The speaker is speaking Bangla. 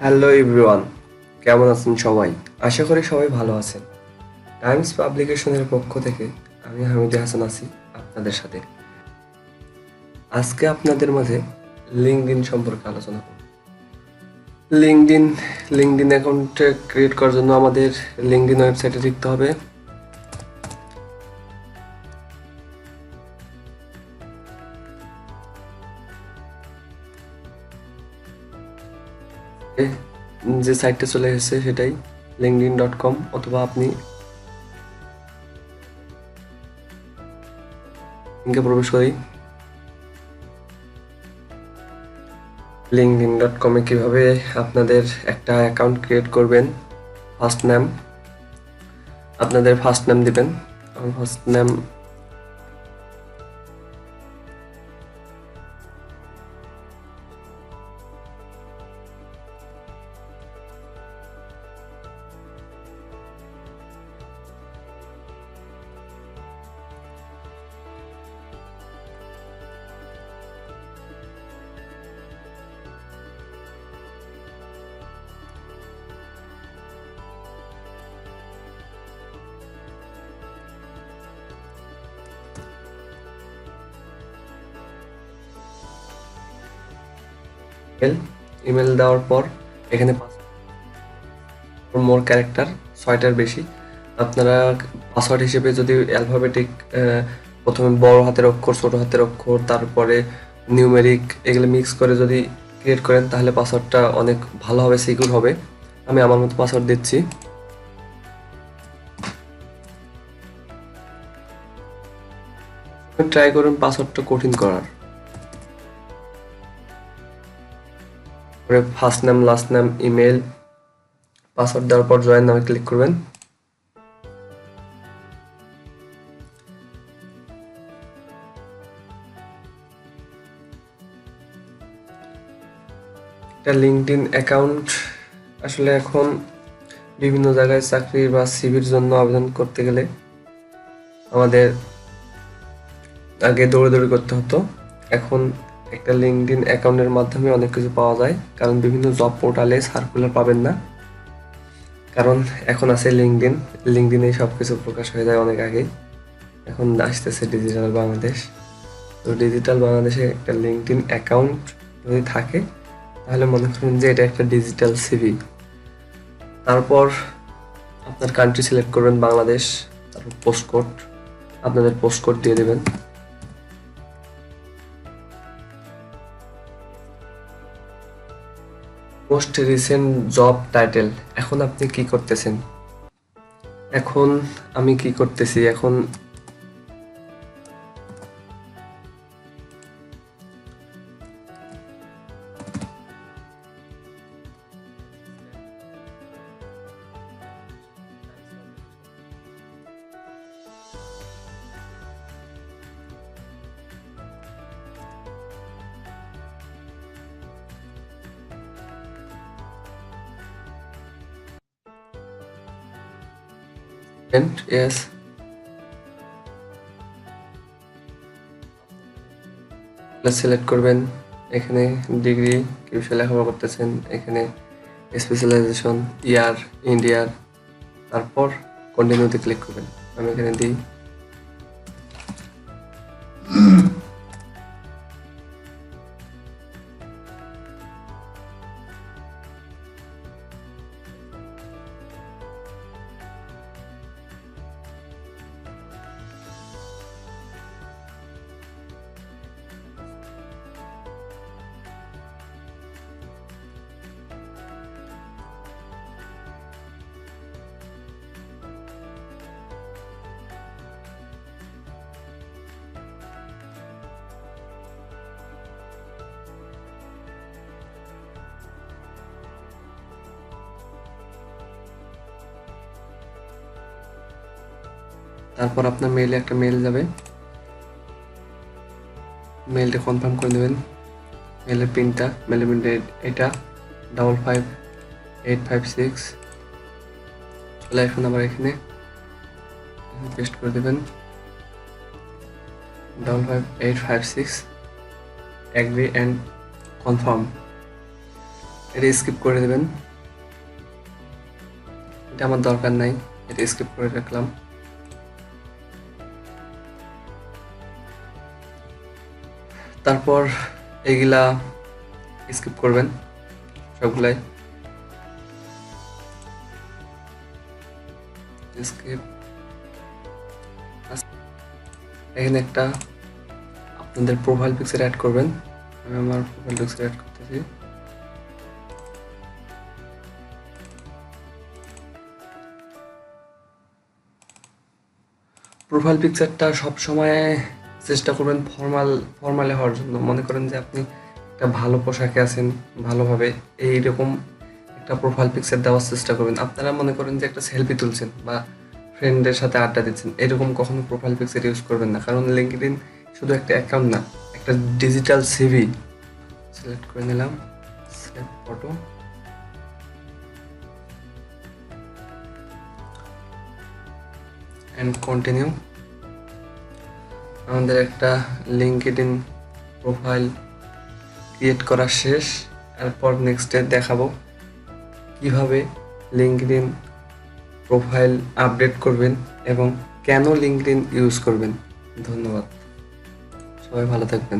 হ্যালো এভরিওয়ান, কেমন আছেন সবাই? আশা করি সবাই ভালো আছেন। টাইমস পাবলিকেশনের পক্ষ থেকে আমি হামিদুল হাসান আছি আপনাদের সাথে। আজকে আপনাদের মাঝে লিঙ্কডইন সম্পর্কে আলোচনা করব। লিঙ্কডইন লিঙ্কডইন অ্যাকাউন্ট ক্রিয়েট করার জন্য আমাদের লিঙ্কডইন ওয়েবসাইটে লিখতে হবে। যে সাইটটা চলে এসেছে সেটাই linkedin.com, অথবা আপনি লিঙ্কে প্রবেশ করি। linkedin.com-এ কিভাবে আপনাদের একটা অ্যাকাউন্ট ক্রিয়েট করবেন। আপনাদের ফার্স্ট নেম দিবেন। ফার্স্ট নেম ইমেল দেওয়ার পর এখানে মোর ক্যারেক্টার 6টার বেশি। আপনারা পাসওয়ার্ড হিসেবে যদি অ্যালফাবেটিক প্রথমে বড় হাতের অক্ষর, ছোট হাতের অক্ষর, তারপরে নিউমেরিক এগুলো মিক্স করে যদি ক্রিয়েট করেন তাহলে পাসওয়ার্ডটা অনেক ভালো হবে, সিকিউর হবে। আমি আমার মতো পাসওয়ার্ড দিচ্ছি। ট্রাই করুন পাসওয়ার্ডটা কঠিন করার। First name, last name, email, password দেওয়ার পর জয়েন নামে ক্লিক করবেন। একটা লিঙ্কডইন অ্যাকাউন্ট আসলে এখন বিভিন্ন জায়গায় চাকরি বা সিভির জন্য আবেদন করতে গেলে আমাদের আগে দৌড়াদৌড়ি করতে হতো। এখন একটা লিঙ্কডইন অ্যাকাউন্টের মাধ্যমে অনেক কিছু পাওয়া যায়, কারণ বিভিন্ন জব পোর্টালে সার্কুলার পাবেন না, কারণ এখন আছে লিঙ্কডইনে সব কিছু প্রকাশ হয়ে যায় অনেক আগে। এখন আসতেছে ডিজিটাল বাংলাদেশ। তো ডিজিটাল বাংলাদেশে একটা লিঙ্কডইন অ্যাকাউন্ট যদি থাকে তাহলে মনে করেন যে এটা একটা ডিজিটাল সিভি। তারপর আপনার কান্ট্রি সিলেক্ট করবেন বাংলাদেশ, তারপর পোস্টকোড, আপনাদের পোস্টকোড দিয়ে দেবেন। মোস্ট রিসেন্ট জব টাইটেল, এখন আপনি কি করতেছেন? এখন আমি কি করতেছি? এখন yes, সিলেক্ট করবেন। এখানে ডিগ্রি, কি বিষয়ে লেখাপড়া করতেছেন, এখানে স্পেশালাইজেশন, ইয়ার, ইন্ডিয়ার, তারপর কন্টিনিউতে ক্লিক করবেন। আমি এখানে দিই। তারপর আপনার মেইলে একটা মেইল যাবে, মেইলটা কনফার্ম করে দেবেন। মেইলের পিনটা, মেইলের পিনটা এটা 55856। চলে আসুন আবার এখানে পেস্ট করে দেবেন 55856, অ্যাগ্রি অ্যান্ড কনফার্ম। এটা স্কিপ করে দেবেন, এটা আমার দরকার নাই, এটা স্কিপ করে রাখলাম। তারপর এগুলা স্কিপ করবেন সবগুলাই, স্কিপ। এখানে একটা আপনাদের প্রোফাইল পিকচার অ্যাড করবেন, আমি আমার প্রোফাইল পিকচার অ্যাড করতেছি। প্রোফাইল পিকচারটা সবসময় চেষ্টা করবেন ফর্মালে হওয়ার জন্য। মনে করেন যে আপনি একটা ভালো পোশাকে আছেন, ভালোভাবে এইরকম একটা প্রোফাইল পিকচার দেওয়ার চেষ্টা করবেন। আপনারা মনে করেন যে একটা সেলফি তুলছেন বা ফ্রেন্ডের সাথে আড্ডা দিচ্ছেন, এরকম কখনো প্রোফাইল পিকচার ইউজ করবেন না, কারণ লিঙ্কডইন শুধু একটা অ্যাকাউন্ট না, একটা ডিজিটাল সিভি। সিলেক্ট করে নিলাম, সেভ ফটো। And continue. আমাদের একটা লিঙ্কডইন প্রোফাইল ক্রিয়েট করা শেষ। এরপর নেক্সটে দেখাবো কিভাবে লিঙ্কডইন প্রোফাইল আপডেট করবেন এবং কেন লিঙ্কডইন ইউজ করবেন। ধন্যবাদ, সবাই ভালো থাকবেন।